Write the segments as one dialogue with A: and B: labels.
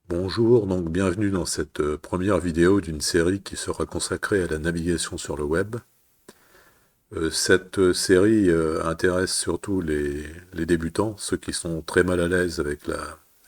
A: Bonjour, donc bienvenue dans cette première vidéo d'une série qui sera consacrée à la navigation sur le web. Cette série intéresse surtout les débutants, ceux qui sont très mal à l'aise avec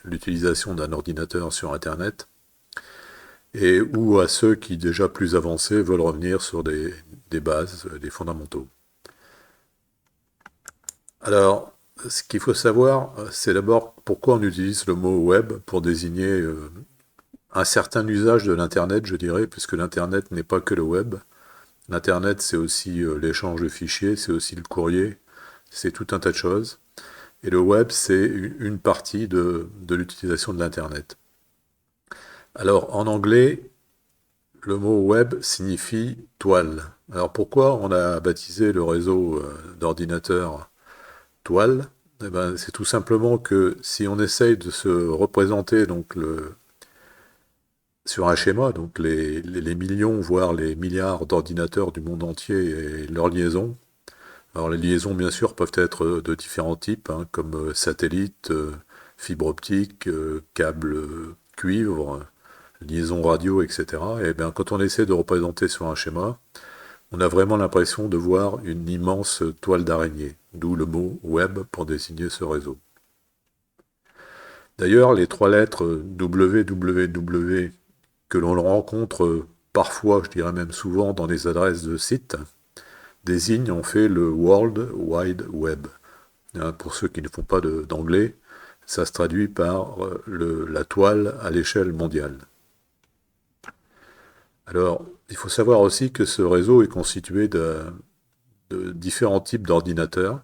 A: l'utilisation d'un ordinateur sur Internet, et ou à ceux qui, déjà plus avancés, veulent revenir sur des bases, des fondamentaux. Alors, ce qu'il faut savoir, c'est d'abord pourquoi on utilise le mot web pour désigner un certain usage de l'Internet, je dirais, puisque l'Internet n'est pas que le web. L'Internet, c'est aussi l'échange de fichiers, c'est aussi le courrier, c'est tout un tas de choses. Et le web, c'est une partie de l'utilisation de l'Internet. Alors, en anglais, le mot web signifie toile. Alors, pourquoi on a baptisé le réseau d'ordinateurs toile? Eh ben, c'est tout simplement que si on essaye de se représenter sur un schéma, donc les millions, voire les milliards d'ordinateurs du monde entier et leurs liaisons. Alors les liaisons, bien sûr, peuvent être de différents types, hein, comme satellite, fibre optique, câble cuivre, liaison radio, etc. Et bien, quand on essaie de représenter sur un schéma, on a vraiment l'impression de voir une immense toile d'araignée, d'où le mot web pour désigner ce réseau. D'ailleurs, les trois lettres www que l'on rencontre parfois, je dirais même souvent, dans les adresses de sites, désignent en fait le World Wide Web. Hein, pour ceux qui ne font pas d'anglais, ça se traduit par la toile à l'échelle mondiale. Alors, il faut savoir aussi que ce réseau est constitué de différents types d'ordinateurs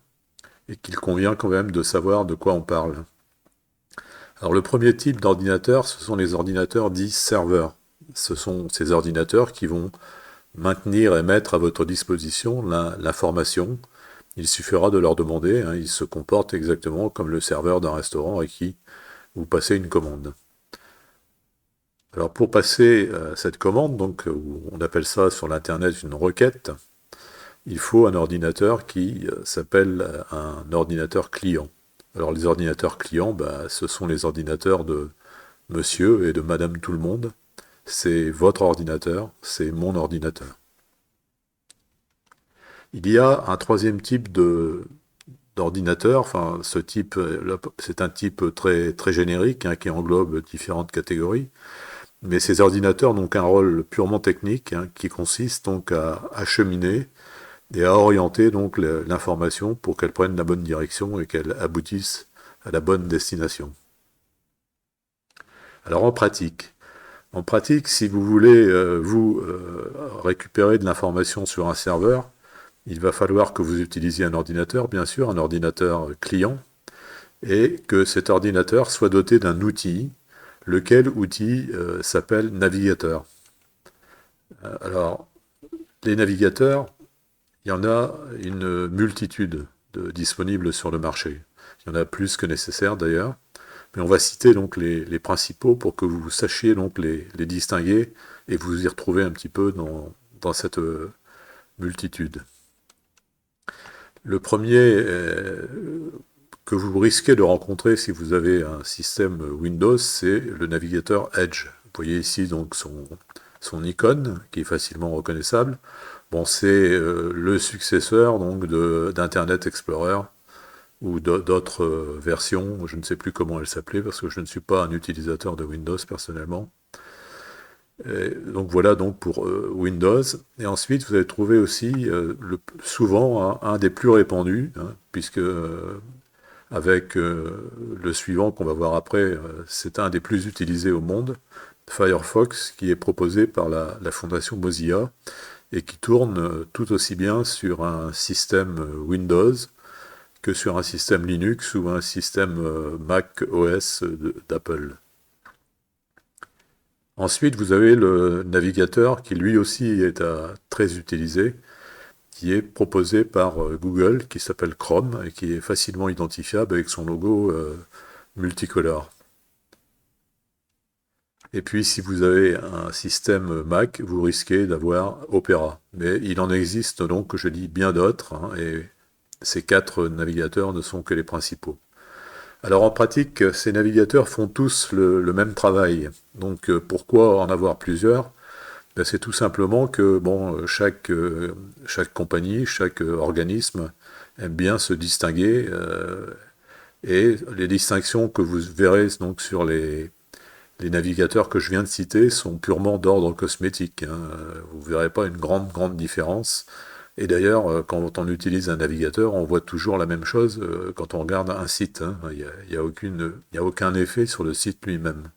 A: et qu'il convient quand même de savoir de quoi on parle. Alors, le premier type d'ordinateur, ce sont les ordinateurs dits serveurs. Ce sont ces ordinateurs qui vont maintenir et mettre à votre disposition l'information. Il suffira de leur demander, hein, ils se comportent exactement comme le serveur d'un restaurant à qui vous passez une commande. Alors pour passer cette commande, donc on appelle ça sur l'internet une requête, il faut un ordinateur qui s'appelle un ordinateur client. Alors les ordinateurs clients, bah, ce sont les ordinateurs de monsieur et de madame tout le monde. C'est votre ordinateur, c'est mon ordinateur. Il y a un troisième type d'ordinateur, enfin ce type, c'est un type très générique hein, qui englobe différentes catégories, mais ces ordinateurs n'ont qu'un rôle purement technique hein, qui consiste donc à acheminer et à orienter donc l'information pour qu'elle prenne la bonne direction et qu'elle aboutisse à la bonne destination. Alors en pratique, si vous voulez récupérer de l'information sur un serveur, il va falloir que vous utilisiez un ordinateur, bien sûr, un ordinateur client, et que cet ordinateur soit doté d'un outil, lequel outil s'appelle navigateur. Alors, les navigateurs, il y en a une multitude disponibles sur le marché. Il y en a plus que nécessaire d'ailleurs, mais on va citer donc les principaux pour que vous sachiez donc les distinguer et vous y retrouver un petit peu dans cette multitude. Le premier que vous risquez de rencontrer si vous avez un système Windows, c'est le navigateur Edge. Vous voyez ici donc son icône qui est facilement reconnaissable. Bon, c'est le successeur donc d'Internet Explorer ou d'autres versions. Je ne sais plus comment elles s'appelaient parce que je ne suis pas un utilisateur de Windows personnellement. Et donc voilà donc pour Windows. Et ensuite, vous allez trouver aussi souvent un des plus répandus, hein, puisque avec le suivant qu'on va voir après, c'est un des plus utilisés au monde, Firefox, qui est proposé par la fondation Mozilla et qui tourne tout aussi bien sur un système Windows que sur un système Linux ou un système Mac OS d'Apple. Ensuite, vous avez le navigateur qui lui aussi est très utilisé, qui est proposé par Google, qui s'appelle Chrome et qui est facilement identifiable avec son logo multicolore. Et puis, si vous avez un système Mac, vous risquez d'avoir Opera. Mais il en existe donc, je dis, bien d'autres, hein, et ces quatre navigateurs ne sont que les principaux. Alors en pratique, ces navigateurs font tous le même travail. Donc pourquoi en avoir plusieurs? Ben, c'est tout simplement que bon, chaque compagnie, chaque organisme aime bien se distinguer et les distinctions que vous verrez donc sur les navigateurs que je viens de citer sont purement d'ordre cosmétique, hein. Vous ne verrez pas une grande différence. Et d'ailleurs, quand on utilise un navigateur, on voit toujours la même chose quand on regarde un site, hein. Il y a aucun effet sur le site lui-même.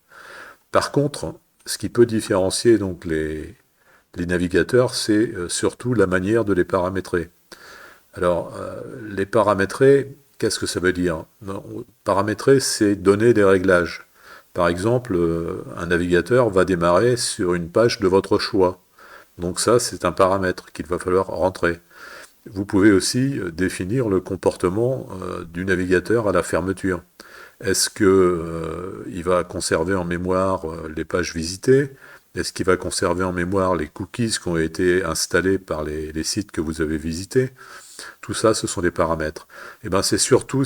A: Par contre, ce qui peut différencier donc les navigateurs, c'est surtout la manière de les paramétrer. Alors, les paramétrer, qu'est-ce que ça veut dire? Non, paramétrer, c'est donner des réglages. Par exemple, un navigateur va démarrer sur une page de votre choix. Donc ça, c'est un paramètre qu'il va falloir rentrer. Vous pouvez aussi définir le comportement du navigateur à la fermeture. Est-ce que il va conserver en mémoire les pages visitées? Est-ce qu'il va conserver en mémoire les cookies qui ont été installés par les sites que vous avez visités? Tout ça, ce sont des paramètres. Et ben, c'est surtout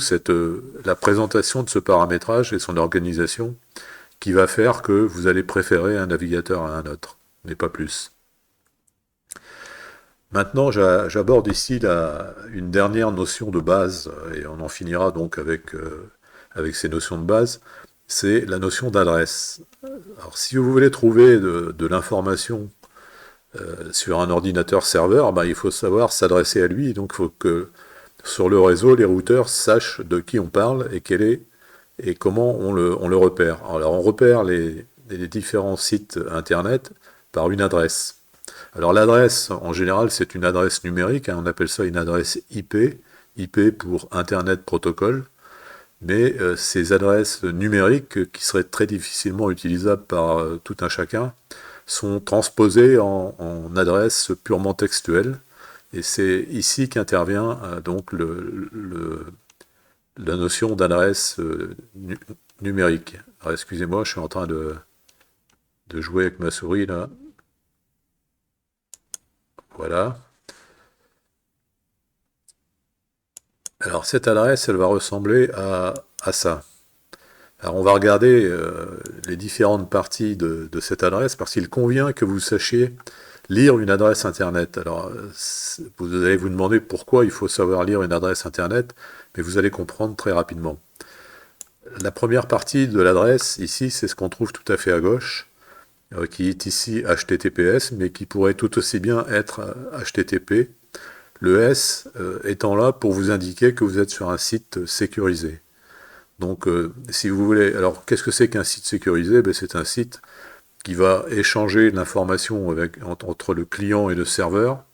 A: la présentation de ce paramétrage et son organisation qui va faire que vous allez préférer un navigateur à un autre, mais pas plus. Maintenant, j'aborde ici une dernière notion de base, et on en finira donc avec ces notions de base, c'est la notion d'adresse. Alors, si vous voulez trouver de l'information sur un ordinateur serveur, ben, il faut savoir s'adresser à lui, donc il faut que sur le réseau, les routeurs sachent de qui on parle et comment on le repère. Alors, on repère les différents sites Internet par une adresse. Alors l'adresse, en général, c'est une adresse numérique, hein, on appelle ça une adresse IP, IP pour Internet Protocol, mais ces adresses numériques, qui seraient très difficilement utilisables par tout un chacun, sont transposées en adresses purement textuelles, et c'est ici qu'intervient donc la notion d'adresse numérique. Alors excusez-moi, je suis en train de jouer avec ma souris là. Voilà. Alors cette adresse, elle va ressembler à ça. Alors on va regarder les différentes parties de cette adresse parce qu'il convient que vous sachiez lire une adresse Internet. Alors vous allez vous demander pourquoi il faut savoir lire une adresse Internet, mais vous allez comprendre très rapidement. La première partie de l'adresse, ici, c'est ce qu'on trouve tout à fait à gauche, qui est ici HTTPS, mais qui pourrait tout aussi bien être HTTP. Le S étant là pour vous indiquer que vous êtes sur un site sécurisé. Donc, si vous voulez... Alors, qu'est-ce que c'est qu'un site sécurisé? Ben, c'est un site qui va échanger l'information entre le client et le serveur,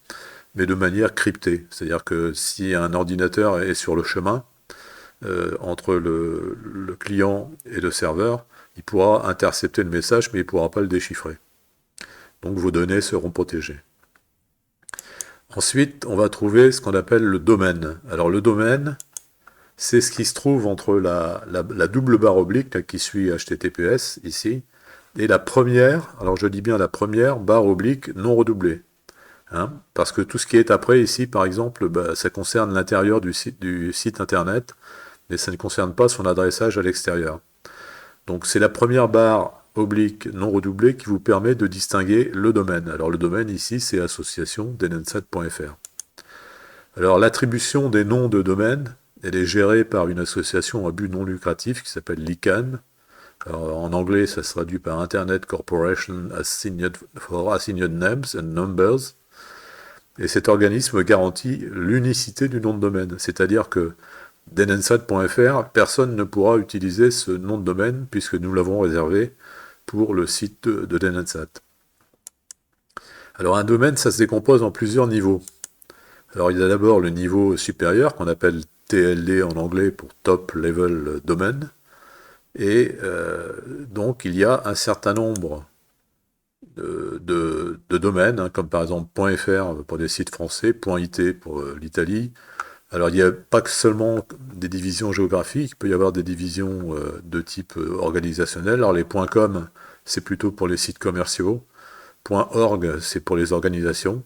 A: mais de manière cryptée. C'est-à-dire que si un ordinateur est sur le chemin, entre le client et le serveur, il pourra intercepter le message, mais il ne pourra pas le déchiffrer. Donc, vos données seront protégées. Ensuite, on va trouver ce qu'on appelle le domaine. Alors le domaine, c'est ce qui se trouve entre la double barre oblique là, qui suit HTTPS ici, et la première, alors je dis bien la première barre oblique non redoublée. Hein, parce que tout ce qui est après ici, par exemple, bah, ça concerne l'intérieur du site internet, mais ça ne concerne pas son adressage à l'extérieur. Donc c'est la première barre oblique non redoublée qui vous permet de distinguer le domaine. Alors le domaine ici, c'est association.denenset.fr. Alors l'attribution des noms de domaine, elle est gérée par une association à but non lucratif qui s'appelle l'ICANN. Alors, en anglais, ça se traduit par Internet Corporation for Assigned Names and Numbers. Et cet organisme garantit l'unicité du nom de domaine. C'est-à-dire que denensat.fr, personne ne pourra utiliser ce nom de domaine puisque nous l'avons réservé pour le site de Denensat. Alors un domaine, ça se décompose en plusieurs niveaux. Alors il y a d'abord le niveau supérieur qu'on appelle TLD en anglais pour Top Level Domain. Et donc il y a un certain nombre de domaines, hein, comme par exemple .fr pour des sites français, .it pour l'Italie. Alors il n'y a pas que seulement des divisions géographiques, il peut y avoir des divisions de type organisationnel. Alors les .com, c'est plutôt pour les sites commerciaux. .org, c'est pour les organisations.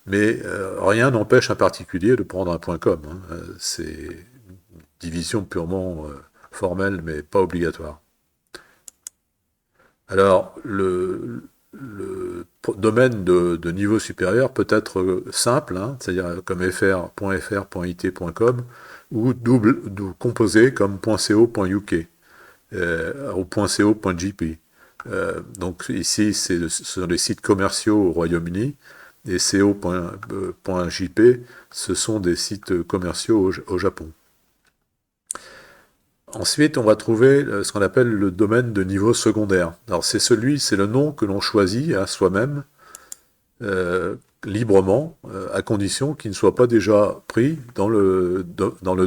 A: Mais rien n'empêche un particulier de prendre un .com. Hein. C'est une division purement formel, mais pas obligatoire. Alors, le domaine de niveau supérieur peut être simple, hein, c'est-à-dire comme fr.it.com, ou composé comme .co.uk ou .co.jp. Donc ici, ce sont des sites commerciaux au Royaume-Uni, et co.jp, ce sont des sites commerciaux au Japon. Ensuite, on va trouver ce qu'on appelle le domaine de niveau secondaire. Alors c'est le nom que l'on choisit à soi-même, librement, à condition qu'il ne soit pas déjà pris dans le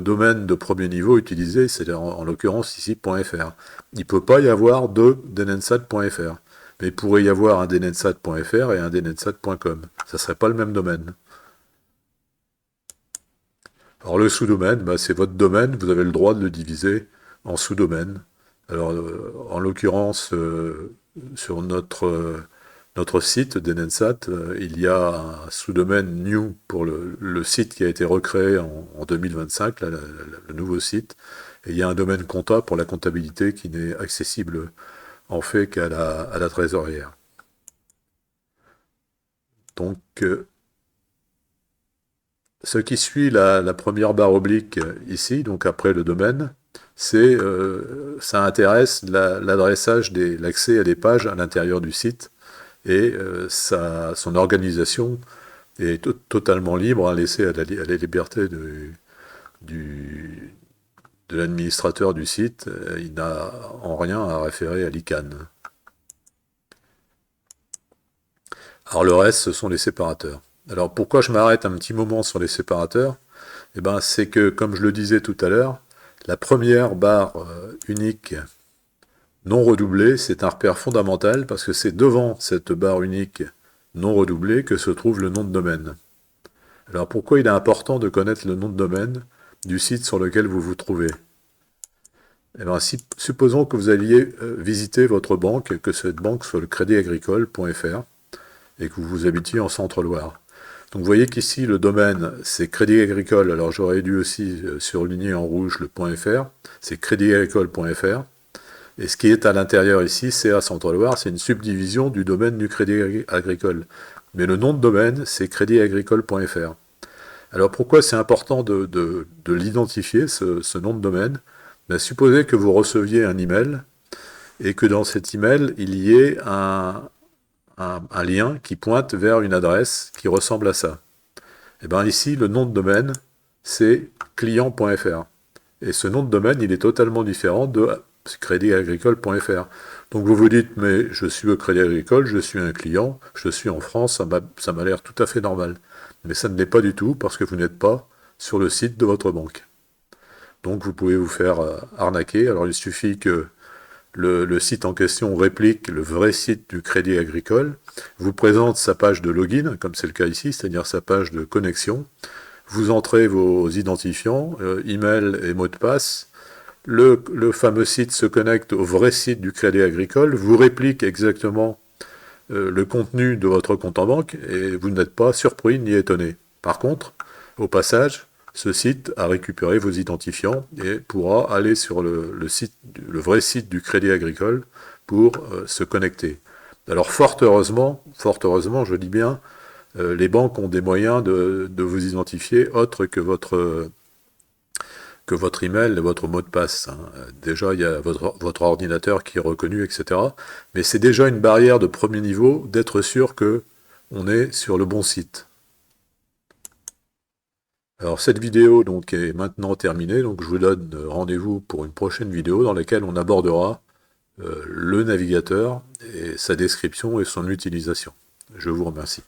A: domaine de premier niveau utilisé, c'est-à-dire en l'occurrence ici .fr. Il ne peut pas y avoir de dnensat.fr, mais il pourrait y avoir un dnensat.fr et un dnensat.com. Ça ne serait pas le même domaine. Alors le sous-domaine, c'est votre domaine, vous avez le droit de le diviser en sous-domaines. Alors en l'occurrence, sur notre site d'Enensat, il y a un sous-domaine new pour le site qui a été recréé en 2025, là, le nouveau site, et il y a un domaine compta pour la comptabilité qui n'est accessible en fait qu'à la trésorière. Donc ce qui suit la première barre oblique ici, donc après le domaine, ça intéresse l'adressage l'accès à des pages à l'intérieur du site, et son organisation est totalement libre, laissée à la liberté de l'administrateur du site. Il n'a en rien à référer à l'ICANN. Alors le reste, ce sont les séparateurs. Alors pourquoi je m'arrête un petit moment sur les séparateurs? Eh ben, c'est que, comme je le disais tout à l'heure, la première barre unique non redoublée, c'est un repère fondamental parce que c'est devant cette barre unique non redoublée que se trouve le nom de domaine. Alors pourquoi il est important de connaître le nom de domaine du site sur lequel vous vous trouvez? Eh bien, supposons que vous alliez visiter votre banque, que cette banque soit le créditagricole.fr et que vous habitiez en Centre-Loire. Donc vous voyez qu'ici le domaine c'est Crédit Agricole, alors j'aurais dû aussi surligner en rouge le .fr, c'est créditagricole.fr, et ce qui est à l'intérieur ici, c'est à Centre-Loire, c'est une subdivision du domaine du Crédit Agricole. Mais le nom de domaine c'est créditagricole.fr. Alors pourquoi c'est important de l'identifier, ce nom de domaine? Supposez que vous receviez un email, et que dans cet email, il y ait un lien qui pointe vers une adresse qui ressemble à ça. Et bien ici, le nom de domaine, c'est client.fr. Et ce nom de domaine, il est totalement différent de créditagricole.fr. Donc vous vous dites, mais je suis au Crédit Agricole, je suis un client, je suis en France, ça m'a l'air tout à fait normal. Mais ça ne l'est pas du tout parce que vous n'êtes pas sur le site de votre banque. Donc vous pouvez vous faire arnaquer. Alors il suffit que le site en question réplique le vrai site du Crédit Agricole, vous présente sa page de login, comme c'est le cas ici, c'est-à-dire sa page de connexion. Vous entrez vos identifiants, email et mot de passe. Le fameux site se connecte au vrai site du Crédit Agricole, vous réplique exactement le contenu de votre compte en banque, et vous n'êtes pas surpris ni étonné. Par contre, au passage, ce site a récupéré vos identifiants et pourra aller sur le vrai site du Crédit Agricole pour se connecter. Alors fort heureusement, je dis bien, les banques ont des moyens de vous identifier autres que votre email et votre mot de passe. Déjà, il y a votre ordinateur qui est reconnu, etc. Mais c'est déjà une barrière de premier niveau d'être sûr que on est sur le bon site. Alors cette vidéo donc est maintenant terminée, donc je vous donne rendez-vous pour une prochaine vidéo dans laquelle on abordera le navigateur et sa description et son utilisation. Je vous remercie.